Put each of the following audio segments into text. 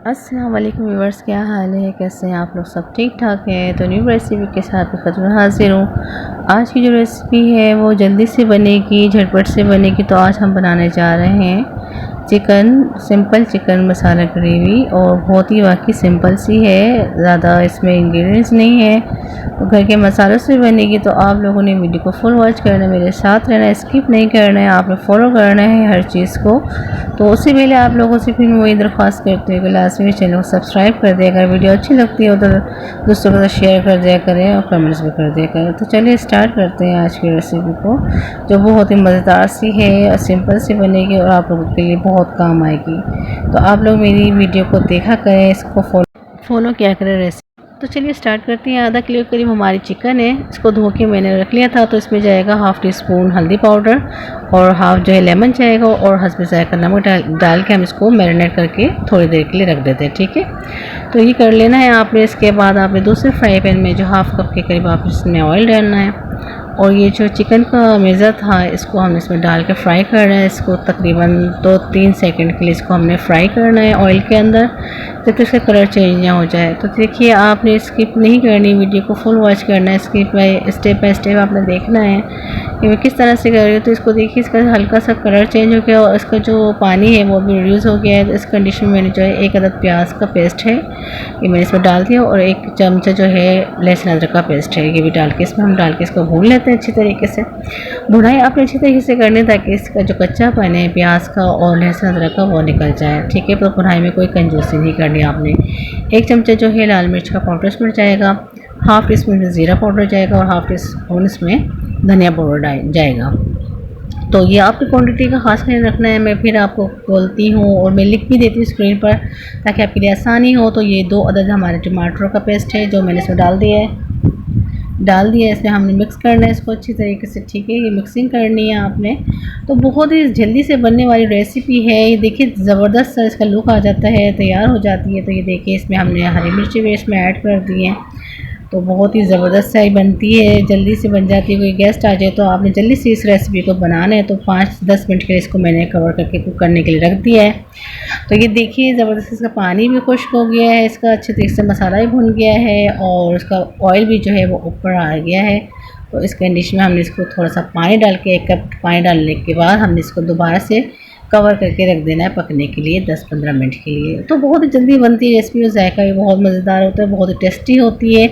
अस्सलाम वालेकुम व्यूअर्स, क्या हाल है, कैसे हैं आप लोग? सब ठीक ठाक है। तो न्यू रेसिपी के साथ मैं खत्म हाजिर हूँ। आज की जो रेसिपी है वो जल्दी से बनेगी, झटपट से बनेगी। तो आज हम बनाने जा रहे हैं चिकन, सिंपल चिकन मसाला ग्रेवी, और बहुत ही वाकई सिंपल सी है, ज़्यादा इसमें इंग्रेडिएंट्स नहीं है, तो घर के मसालों से बनेगी। तो आप लोगों ने वीडियो को फुल वॉच करना है, मेरे साथ रहना है, स्किप नहीं करना है, आपने फॉलो करना है हर चीज़ को। तो उससे पहले आप लोगों से फिर मैं वही दरख्वास्त करती हूँ कि लास्ट में चैनल को सब्सक्राइब कर दिया, अगर वीडियो अच्छी लगती हो तो दोस्तों के साथ शेयर कर दिया करें और कमेंट्स भी कर दिया करें। तो चलिए स्टार्ट करते हैं आज की रेसिपी को, जो बहुत ही मज़ेदार सी है और सिंपल सी बनेगी और आप लोगों के लिए बहुत काम आएगी। तो आप लोग मेरी वीडियो को देखा करें, इसको फॉलो किया करें रेसिपी। तो चलिए स्टार्ट करते हैं। आधा किलो करीब हमारी चिकन है, इसको धो के मैंने रख लिया था। तो इसमें जाएगा हाफ़ टी स्पून हल्दी पाउडर और हाफ जो है लेमन जाएगा, और हस्बे जायका नमक डाल के हम इसको मैरिनेट करके थोड़ी देर के लिए रख देते हैं, ठीक है। तो ये कर लेना है आपने। इसके बाद आपने दूसरे फ्राई पैन में जो हाफ़ कप के करीब आप इसमें ऑयल डालना है, और ये जो चिकन का मेज़ा था इसको हम इसमें डाल के फ्राई करना है। इसको तकरीबन 2-3 सेकंड के लिए इसको हमने फ्राई करना है ऑयल के अंदर, जब तक इसका कलर चेंज ना हो जाए। तो देखिए, आपने स्किप नहीं करनी, वीडियो को फुल वॉच करना है, स्टेप बाय स्टेप आपने देखना है कि मैं किस तरह से कर रही हूँ। तो इसको देखिए, इसका हल्का सा कलर चेंज हो गया और इसका जो पानी है वो भी रिड्यूस हो गया है। तो इस कंडीशन में मैंने जो है 1 अदद प्याज का पेस्ट है ये मैंने इसमें डाल दिया, और 1 चमचा जो है लहसुन अदरक का पेस्ट है ये भी डाल के इसमें हम डाल के इसको भून लेते हैं अच्छी तरीके से। भुनाई आपने अच्छी तरीके से करनी ताकि इसका जो कच्चापन है प्याज का और लहसुन अदरक का वो निकल जाए, ठीक है। तो भुनाई में कोई कंजूसी नहीं करनी आपने। 1 चमचा जो है लाल मिर्च का पाउडर इसमें जाएगा, हाफ़ टी स्पून ज़ीरा पाउडर जाएगा, और हाफ़ टी स्पून इसमें धनिया पाउडर जाएगा। तो ये आपकी क्वांटिटी का खास ख्याल रखना है। मैं फिर आपको बोलती हूँ और मैं लिख भी देती हूँ स्क्रीन पर ताकि आपके लिए आसानी हो। तो ये 2 अदद हमारे टमाटर का पेस्ट है जो मैंने इसमें डाल दिया है। इसमें हमने मिक्स करना है इसको अच्छी तरीके से, ठीक है। ये मिक्सिंग करनी है आपने। तो बहुत ही जल्दी से बनने वाली रेसिपी है ये। देखिए, ज़बरदस्त सा इसका लुक आ जाता है, तैयार हो जाती है। तो ये देखिए, इसमें हमने हरी मिर्ची भी इसमें ऐड कर दी है। तो बहुत ही ज़बरदस्त सा बनती है, जल्दी से बन जाती है। कोई गेस्ट आ जाए तो आपने जल्दी से इस रेसिपी को बनाना है तो 5-10 मिनट के लिए इसको मैंने कवर करके कुक करने के लिए रख दिया है। तो ये देखिए, ज़बरदस्त इसका पानी भी खुश्क हो गया है, इसका अच्छे तरीके से मसाला भी भुन गया है, और इसका ऑयल भी जो है वो ऊपर आ गया है। तो इस कंडीशन में हमने इसको थोड़ा सा पानी डाल के, 1 कप पानी डालने के बाद हमने इसको दोबारा से कवर करके रख देना है पकने के लिए 10-15 मिनट के लिए। तो बहुत ही जल्दी बनती है रेसिपी, और जायका भी बहुत मज़ेदार होता है, बहुत ही टेस्टी होती है।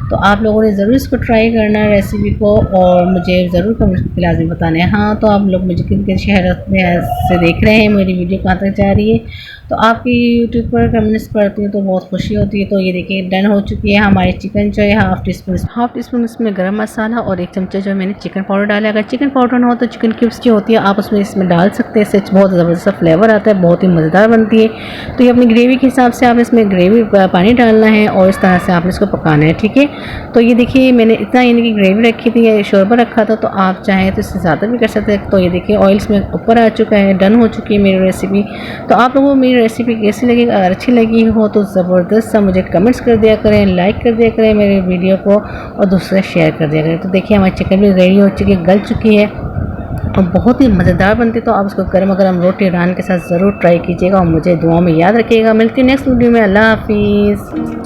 तो आप लोगों ने ज़रूर इसको ट्राई करना है रेसिपी को, और मुझे ज़रूर कमेंट्स में लाज़िम बताना है। हाँ, तो आप लोग मुझे किन किन शहर में से देख रहे हैं, मेरी वीडियो कहाँ तक जा रही है। तो आपकी यूट्यूब पर कमेंट्स पढ़ती हूँ तो बहुत खुशी होती है। तो ये देखिए, डन हो चुकी है हमारी चिकन जो है। हाफ़ टी स्पून इसमें गरम मसाला और 1 चमचा जो मैंने चिकन पाउडर डाला। अगर चिकन पाउडर ना हो तो चिकन क्यूब्स जो होती है आप उसमें इसमें डाल सकते हैं, इससे बहुत ज़बरदस्त फ्लेवर आता है, बहुत ही मज़ेदार बनती है। तो ये अपनी ग्रेवी के हिसाब से आप इसमें ग्रेवी पानी डालना है और इस तरह से आपने इसको पकाना है, ठीक है। तो ये देखिए, मैंने इतना यानी कि ग्रेवी रखी थी या शोरबा रखा था, तो आप चाहें तो इससे ज़्यादा भी कर सकते हैं। तो ये देखिए, ऑयल इसमें ऊपर आ चुका है, डन हो चुकी है मेरी रेसिपी। तो आप लोगों को मेरी रेसिपी कैसी लगी? अगर अच्छी लगी हो तो ज़बरदस्त सा मुझे कमेंट्स कर दिया करें, लाइक कर दिया करें मेरे वीडियो को, और दूसरे शेयर कर दिया करें। तो देखिए, हमारी चिकन भी रेडी हो चुकी है, गल चुकी है और बहुत ही मज़ेदार बनती है। तो आप उसको गर्मा गर्म रोटी नान के साथ ज़रूर ट्राई कीजिएगा और मुझे दुआओं में याद रखिएगा। मिलती है नेक्स्ट वीडियो में। अल्लाह हाफिज़।